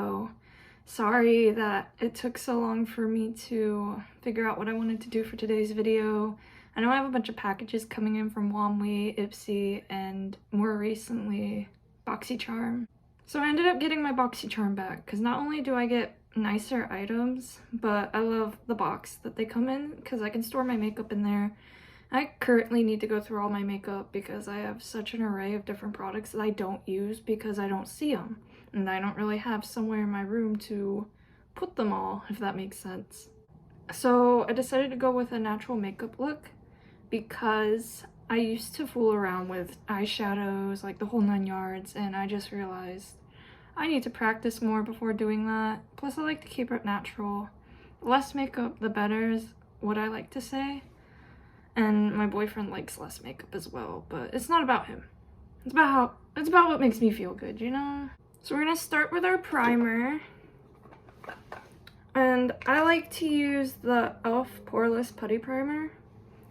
video. Sorry that it took so long for me to figure out what I wanted to do for today's video. I know I have a bunch of packages coming in from Womwe, Ipsy, and more recently, BoxyCharm. So I ended up getting my BoxyCharm back because not only do I get nicer items, but I love the box that they come in because I can store my makeup in there. I currently need to go through all my makeup because I have such an array of different products that I don't use because I don't see them. And I don't really have somewhere in my room to put them all, if that makes sense. So I decided to go with a natural makeup look because I used to fool around with eyeshadows, like the whole 9 yards, and I just realized I need to practice more before doing that. Plus I like to keep it natural. Less makeup, the better is what I like to say. And my boyfriend likes less makeup as well, but it's not about him. It's about what makes me feel good, you know? So we're gonna start with our primer. And I like to use the e.l.f. Poreless Putty Primer.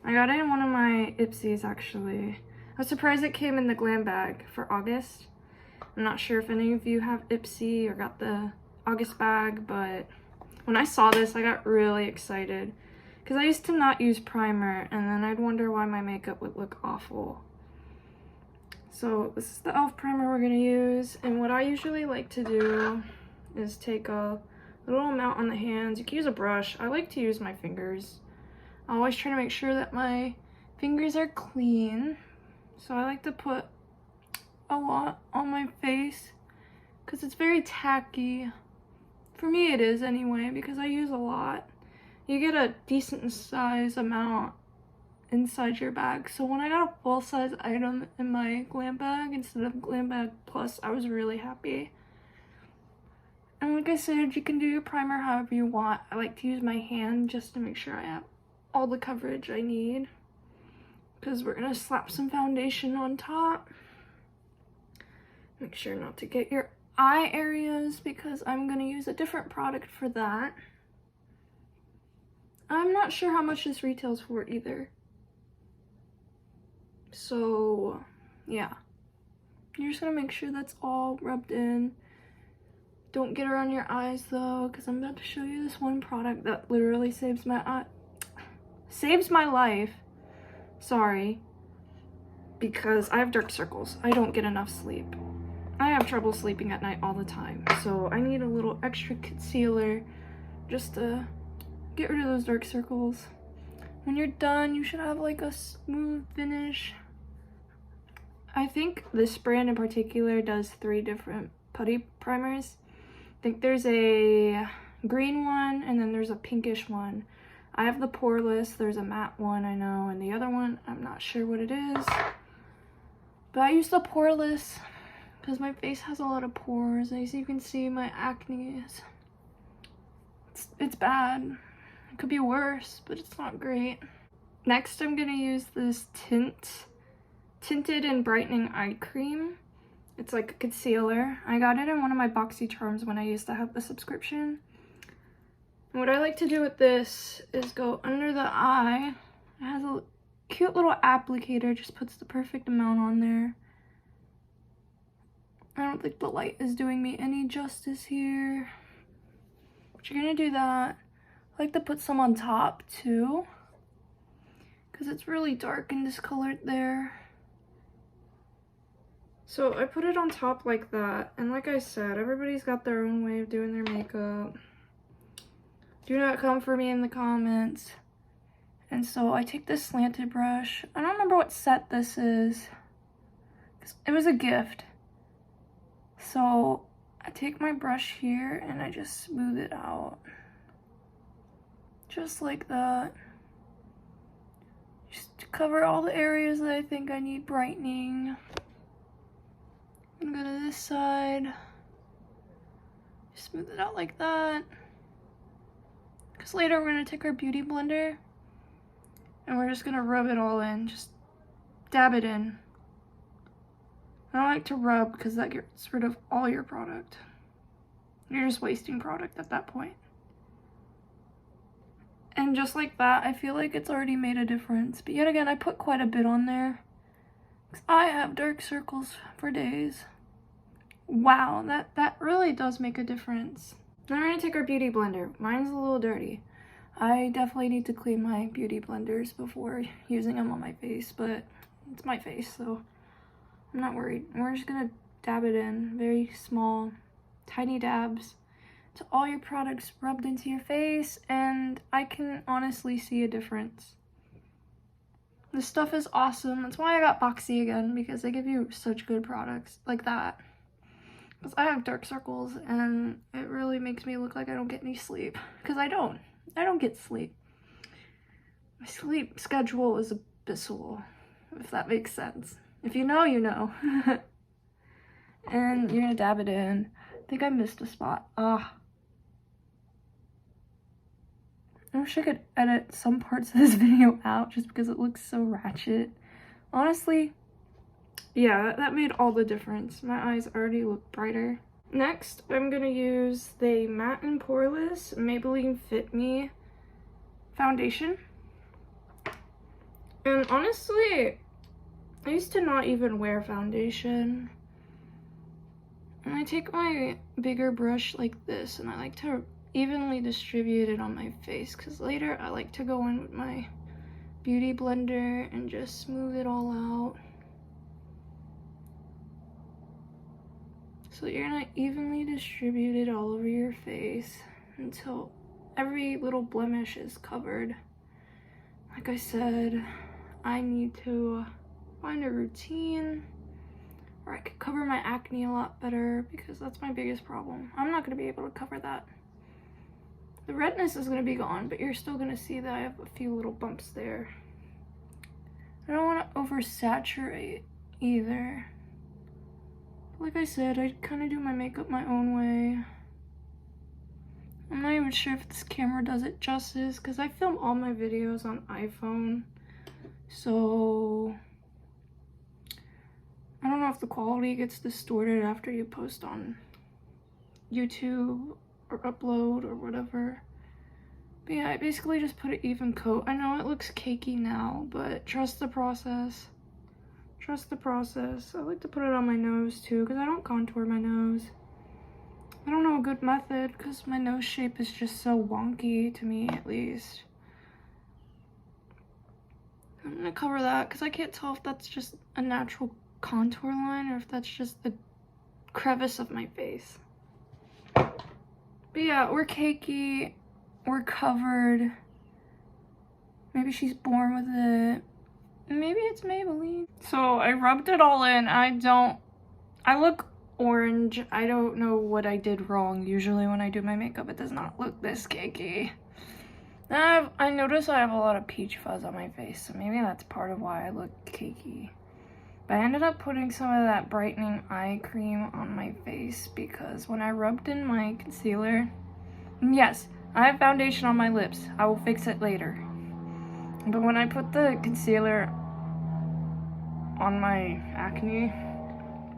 I got it in one of my Ipsies, actually. I was surprised it came in the glam bag for August. I'm not sure if any of you have Ipsy or got the August bag, but when I saw this, I got really excited. Because I used to not use primer, and then I'd wonder why my makeup would look awful. So this is the e.l.f. primer we're going to use, and what I usually like to do is take a little amount on the hands. You can use a brush. I like to use my fingers. I always try to make sure that my fingers are clean. So I like to put a lot on my face because it's very tacky. For me it is anyway, because I use a lot. You get a decent size amount inside your bag. So when I got a full size item in my glam bag instead of glam bag plus, I was really happy. And like I said, you can do your primer however you want. I like to use my hand just to make sure I have all the coverage I need, because we're gonna slap some foundation on top. Make sure not to get your eye areas because I'm gonna use a different product for that. I'm not sure how much this retails for either. So yeah, you're just gonna make sure that's all rubbed in. Don't get around your eyes though, because I'm about to show you this one product that literally saves my life. Sorry, because I have dark circles. I don't get enough sleep. I have trouble sleeping at night all the time, so I need a little extra concealer just to get rid of those dark circles. When you're done, you should have like a smooth finish. I think this brand in particular does 3 different putty primers. I think there's a green one and then there's a pinkish one. I have the poreless, there's a matte one I know, and the other one I'm not sure what it is. But I use the poreless because my face has a lot of pores. As you can see, my acne is it's bad. It could be worse, but it's not great. Next, I'm gonna use this Tinted and Brightening Eye Cream. It's like a concealer. I got it in one of my BoxyCharms when I used to have the subscription. And what I like to do with this is go under the eye. It has a cute little applicator, just puts the perfect amount on there. I don't think the light is doing me any justice here. But you're gonna do that. I like to put some on top too, because it's really dark and discolored there. So I put it on top like that, and like I said, everybody's got their own way of doing their makeup. Do not come for me in the comments. And so I take this slanted brush. I don't remember what set this is, 'cause it was a gift. So I take my brush here and I just smooth it out. Just like that. Just to cover all the areas that I think I need brightening. I'm gonna go to this side. Smooth it out like that. Because later we're gonna take our beauty blender and we're just gonna rub it all in. Just dab it in. I don't like to rub because that gets rid of all your product. You're just wasting product at that point. And just like that, I feel like it's already made a difference. But yet again, I put quite a bit on there, because I have dark circles for days. Wow, that really does make a difference. Now we're gonna take our beauty blender. Mine's a little dirty. I definitely need to clean my beauty blenders before using them on my face, but it's my face, so I'm not worried. We're just gonna dab it in, very small, tiny dabs to all your products rubbed into your face, and I can honestly see a difference. This stuff is awesome. That's why I got Boxy again, because they give you such good products like that. Because I have dark circles, and it really makes me look like I don't get any sleep. Because I don't get sleep. My sleep schedule is abyssal, if that makes sense. If you know, you know. And you're gonna dab it in. I think I missed a spot. I wish I could edit some parts of this video out just because it looks so ratchet. Honestly, yeah, that made all the difference. My eyes already look brighter. Next, I'm gonna use the Matte and Poreless Maybelline Fit Me foundation. And honestly, I used to not even wear foundation. And I take my bigger brush like this, and I like to evenly distribute it on my face, because later I like to go in with my beauty blender and just smooth it all out. So you're gonna evenly distribute it all over your face until every little blemish is covered. Like I said, I need to find a routine where I could cover my acne a lot better, because that's my biggest problem. I'm not gonna be able to cover that. The redness is gonna be gone, but you're still gonna see that I have a few little bumps there. I don't wanna oversaturate either. Like I said, I kind of do my makeup my own way. I'm not even sure if this camera does it justice, because I film all my videos on iPhone. So I don't know if the quality gets distorted after you post on YouTube or upload or whatever. But yeah, I basically just put an even coat. I know it looks cakey now, but trust the process. Trust the process. I like to put it on my nose too, because I don't contour my nose. I don't know a good method, because my nose shape is just so wonky, to me at least. I'm gonna cover that, because I can't tell if that's just a natural contour line or if that's just the crevice of my face. But yeah, we're cakey. We're covered. Maybe she's born with it. Maybe it's Maybelline. So I rubbed it all in. I look orange. I don't know what I did wrong. Usually when I do my makeup, it does not look this cakey. I notice I have a lot of peach fuzz on my face, so maybe that's part of why I look cakey. But I ended up putting some of that brightening eye cream on my face, because when I rubbed in my concealer, and yes, I have foundation on my lips. I will fix it later. But when I put the concealer on my acne,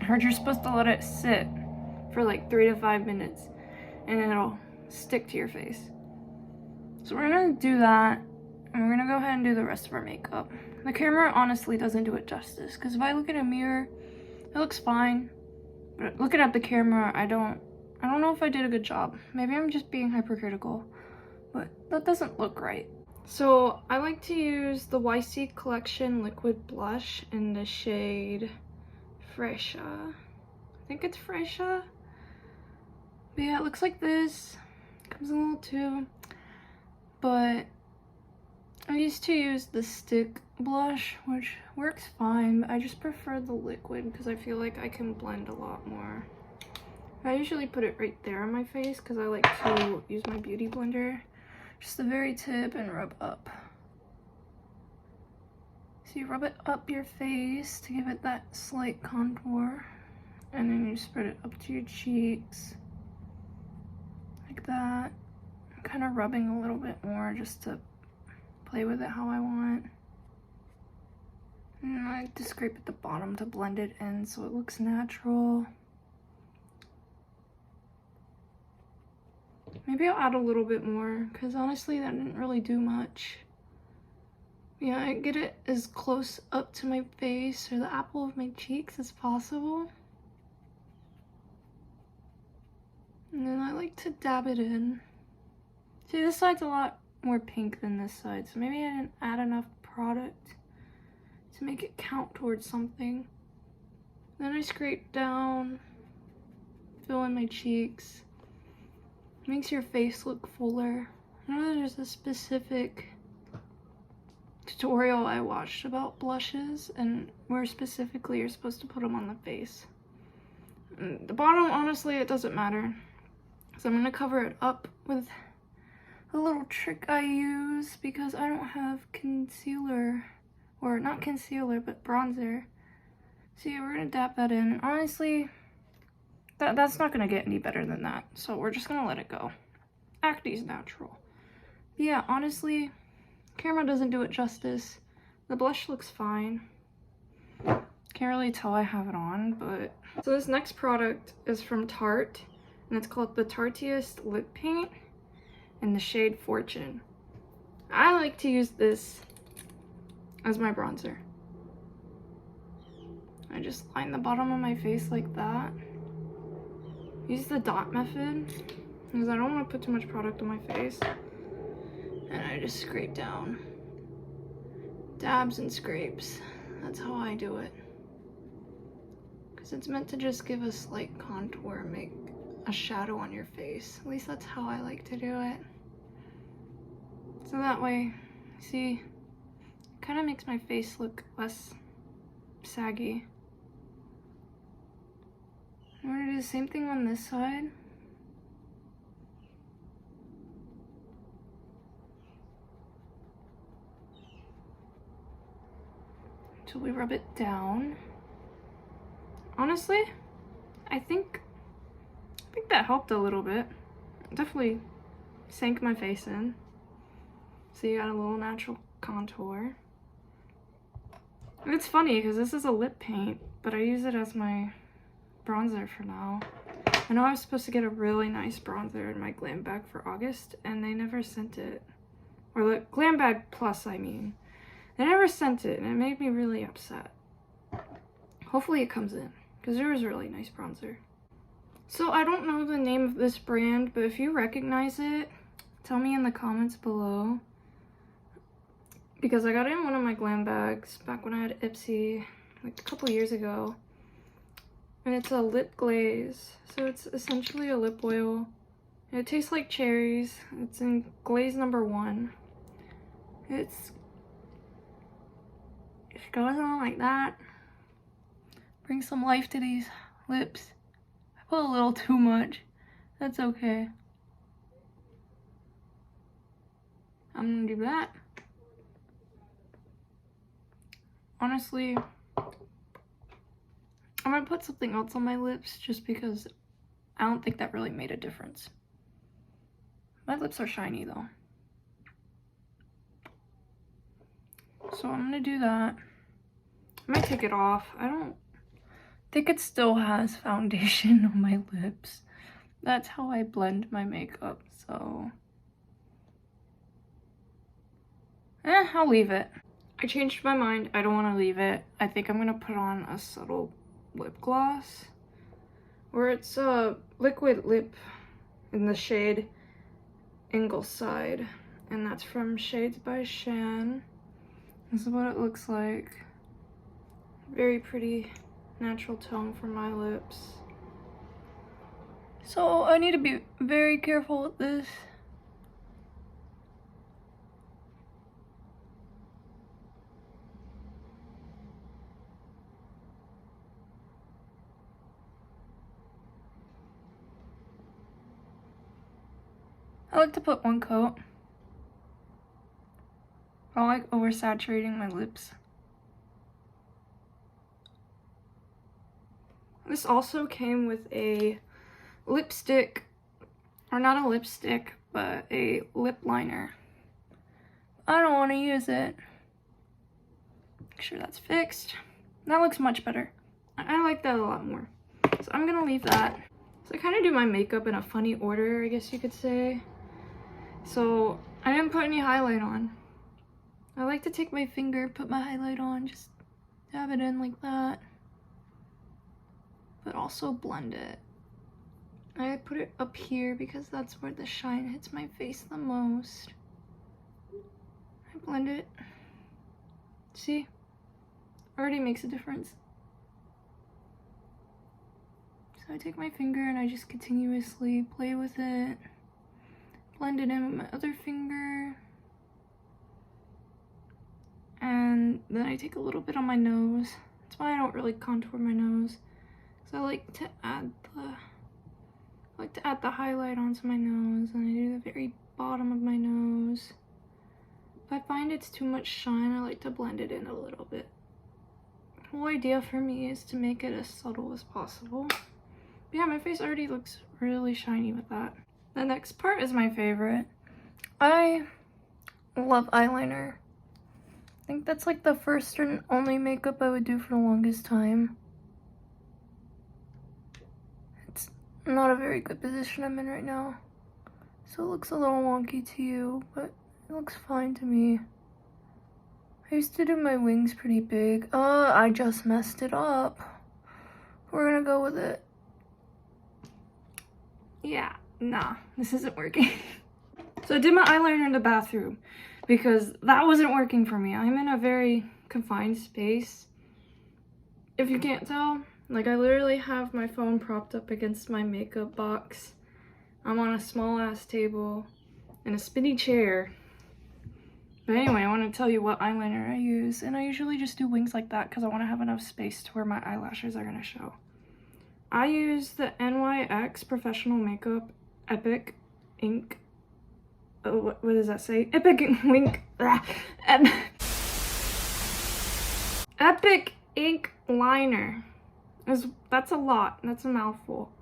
I heard you're supposed to let it sit for like 3 to 5 minutes, and it'll stick to your face. So we're gonna do that, and we're gonna go ahead and do the rest of our makeup. The camera honestly doesn't do it justice, because if I look in a mirror, it looks fine. But looking at the camera, I don't know if I did a good job. Maybe I'm just being hypercritical, but that doesn't look right. So I like to use the YC Collection liquid blush in the shade Fresha. I think it's Fresha. But yeah, it looks like this. It comes in a little tube. But I used to use the stick blush, which works fine, but I just prefer the liquid because I feel like I can blend a lot more. I usually put it right there on my face because I like to use my beauty blender. Just the very tip and rub up. So you rub it up your face to give it that slight contour. And then you spread it up to your cheeks. Like that. I'm kind of rubbing a little bit more just to play with it how I want. And I like to scrape at the bottom to blend it in so it looks natural. Maybe I'll add a little bit more, because honestly that didn't really do much. Yeah, I get it as close up to my face or the apple of my cheeks as possible. to dab it in. See, this side's a lot more pink than this side, so maybe I didn't add enough product to make it count towards something. Then I scrape down, fill in my cheeks. Makes your face look fuller. I know there's a specific tutorial I watched about blushes and where specifically you're supposed to put them on the face. And the bottom, honestly, it doesn't matter. So I'm gonna cover it up with a little trick I use because I don't have concealer, or not concealer, but bronzer. So yeah, we're gonna dab that in. Honestly, that's not gonna get any better than that. So we're just gonna let it go. Acne's natural. But yeah, honestly, camera doesn't do it justice. The blush looks fine. Can't really tell I have it on, but... So this next product is from Tarte, and it's called the Tarteist Lip Paint in the shade Fortune. I like to use this as my bronzer. I just line the bottom of my face like that. Use the dot method because I don't want to put too much product on my face. And I just scrape down. Dabs and scrapes. That's how I do it. Because it's meant to just give a slight contour, make a shadow on your face. At least that's how I like to do it. So that way, see, it kind of makes my face look less saggy. I'm gonna do the same thing on this side. Until we rub it down. Honestly, I think that helped a little bit. Definitely sank my face in. So you got a little natural contour. It's funny because this is a lip paint, but I use it as my bronzer for now. I know I was supposed to get a really nice bronzer in my glam bag for August, and they never sent it. Or the glam bag plus, I mean. They never sent it, and it made me really upset. Hopefully it comes in, because there was a really nice bronzer. So I don't know the name of this brand, but if you recognize it, tell me in the comments below. Because I got it in one of my glam bags back when I had Ipsy, like a couple years ago. And it's a lip glaze, so it's essentially a lip oil. And it tastes like cherries. It's in glaze number 1. It goes on like that. Bring some life to these lips. I put a little too much. That's okay. I'm gonna do that. Honestly, I'm gonna put something else on my lips just because I don't think that really made a difference. My lips are shiny though. So I'm gonna do that. I might take it off. I don't think it still has foundation on my lips. That's how I blend my makeup, so... I'll leave it. I changed my mind. I don't want to leave it. I think I'm gonna put on a subtle lip gloss. Or it's a liquid lip in the shade Ingleside. And that's from Shades by Shan. This is what it looks like. Very pretty natural tone for my lips. So I need to be very careful with this. I like to put one coat. I don't like oversaturating my lips. This also came with a lipstick, or not a lipstick, but a lip liner. I don't want to use it. Make sure that's fixed. That looks much better. I like that a lot more. So I'm gonna leave that. So I kind of do my makeup in a funny order, I guess you could say. So I didn't put any highlight on. I like to take my finger, put my highlight on, just dab it in like that. But also blend it. I put it up here because that's where the shine hits my face the most. I blend it. See? Already makes a difference. So I take my finger and I just continuously play with it. Blend it in with my other finger. And then I take a little bit on my nose. That's why I don't really contour my nose. So I like to add the highlight onto my nose, and I do the very bottom of my nose. If I find it's too much shine, I like to blend it in a little bit. The whole idea for me is to make it as subtle as possible. But yeah, my face already looks really shiny with that. The next part is my favorite. I love eyeliner. I think that's like the first and only makeup I would do for the longest time. It's not a very good position I'm in right now, so it looks a little wonky to you, but it looks fine to me. I used to do my wings pretty big. I just messed it up. We're gonna go with it. Yeah, nah, this isn't working. So I did my eyeliner in the bathroom because that wasn't working for me. I'm in a very confined space. If you can't tell, like I literally have my phone propped up against my makeup box. I'm on a small ass table in a spinny chair. But anyway, I want to tell you what eyeliner I use, and I usually just do wings like that because I want to have enough space to where my eyelashes are going to show. I use the NYX Professional Makeup Epic Ink. Oh, what does that say? Epic Ink. Epic Ink Liner. That's a lot. That's a mouthful.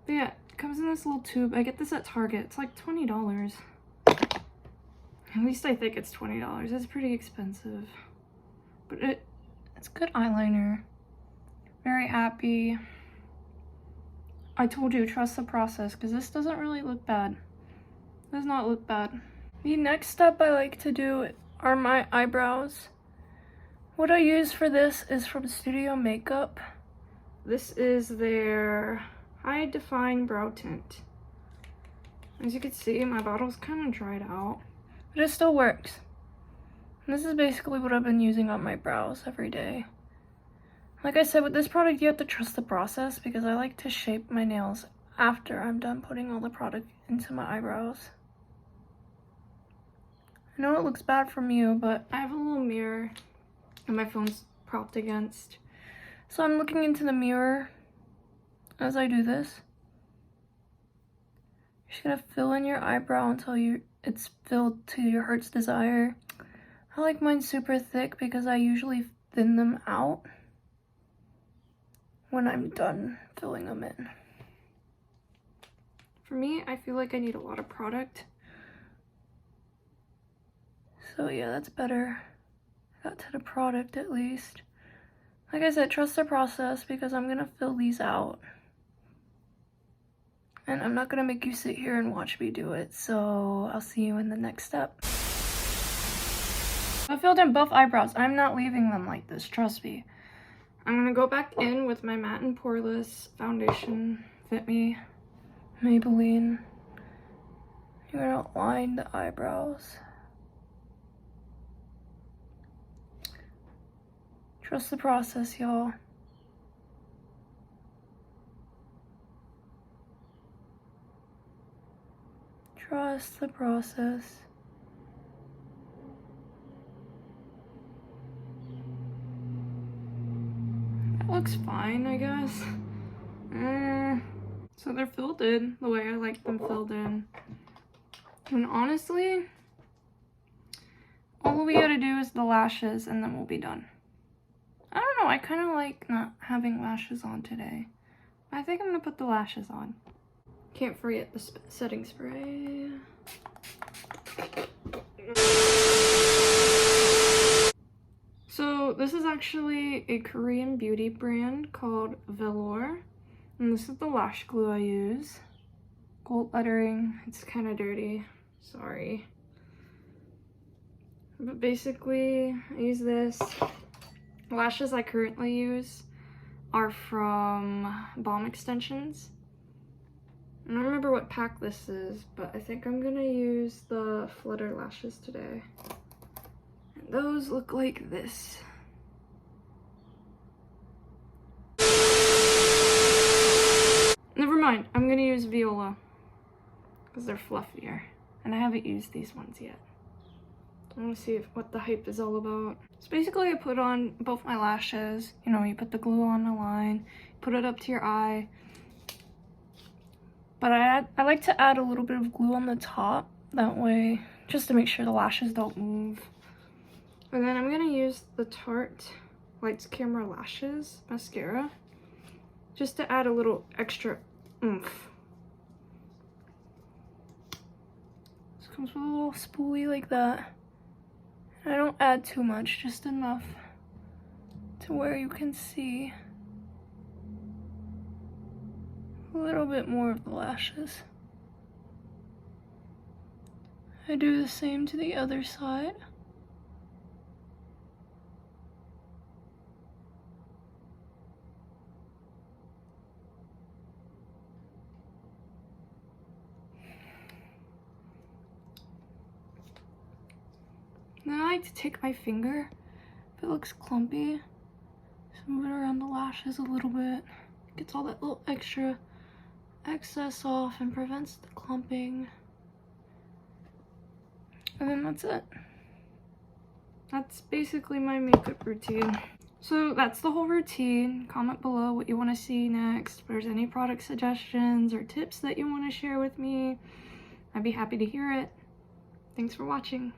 But yeah, it comes in this little tube. I get this at Target. It's like $20. At least I think it's $20. It's pretty expensive. But it's good eyeliner. Very happy. I told you, trust the process, because this doesn't really look bad. Does not look bad. The next step I like to do are my eyebrows. What I use for this is from Studio Makeup. This is their High Define Brow Tint. As you can see, my bottle's kind of dried out, but it still works. And this is basically what I've been using on my brows every day. Like I said, with this product, you have to trust the process because I like to shape my nails after I'm done putting all the product into my eyebrows. I know it looks bad from you, but I have a little mirror and my phone's propped against. So I'm looking into the mirror as I do this. You're just gonna fill in your eyebrow until it's filled to your heart's desire. I like mine super thick because I usually thin them out when I'm done filling them in. For me, I feel like I need a lot of product. So yeah, that's better. I got to the product at least. Like I said, trust the process because I'm gonna fill these out. And I'm not gonna make you sit here and watch me do it, so I'll see you in the next step. I filled in both eyebrows. I'm not leaving them like this, trust me. I'm gonna go back in with my Matte and Poreless foundation, Fit Me, Maybelline. You're gonna line the eyebrows. Trust the process, y'all. Trust the process. That looks fine, I guess. So they're filled in the way I like them filled in. And honestly, all we gotta do is the lashes and then we'll be done. I don't know, I kind of like not having lashes on today. I think I'm gonna put the lashes on. Can't forget the setting spray. So this is actually a Korean beauty brand called Velour. And this is the lash glue I use. Gold lettering, it's kind of dirty, sorry. But basically, I use this. Lashes I currently use are from Balm Extensions. I don't remember what pack this is, but I think I'm gonna use the flutter lashes today. And those look like this. Never mind, I'm gonna use Viola because they're fluffier, and I haven't used these ones yet. I want to see what the hype is all about. So basically I put on both my lashes. You know, you put the glue on the line, put it up to your eye. But I like to add a little bit of glue on the top. That way, just to make sure the lashes don't move. And then I'm going to use the Tarte Lights Camera Lashes mascara. Just to add a little extra oomph. This comes with a little spoolie like that. I don't add too much, just enough to where you can see a little bit more of the lashes. I do the same to the other side. Then I like to take my finger, if it looks clumpy, just move it around the lashes a little bit. Gets all that little extra excess off and prevents the clumping. And then that's it. That's basically my makeup routine. So that's the whole routine. Comment below what you want to see next. If there's any product suggestions or tips that you want to share with me, I'd be happy to hear it. Thanks for watching.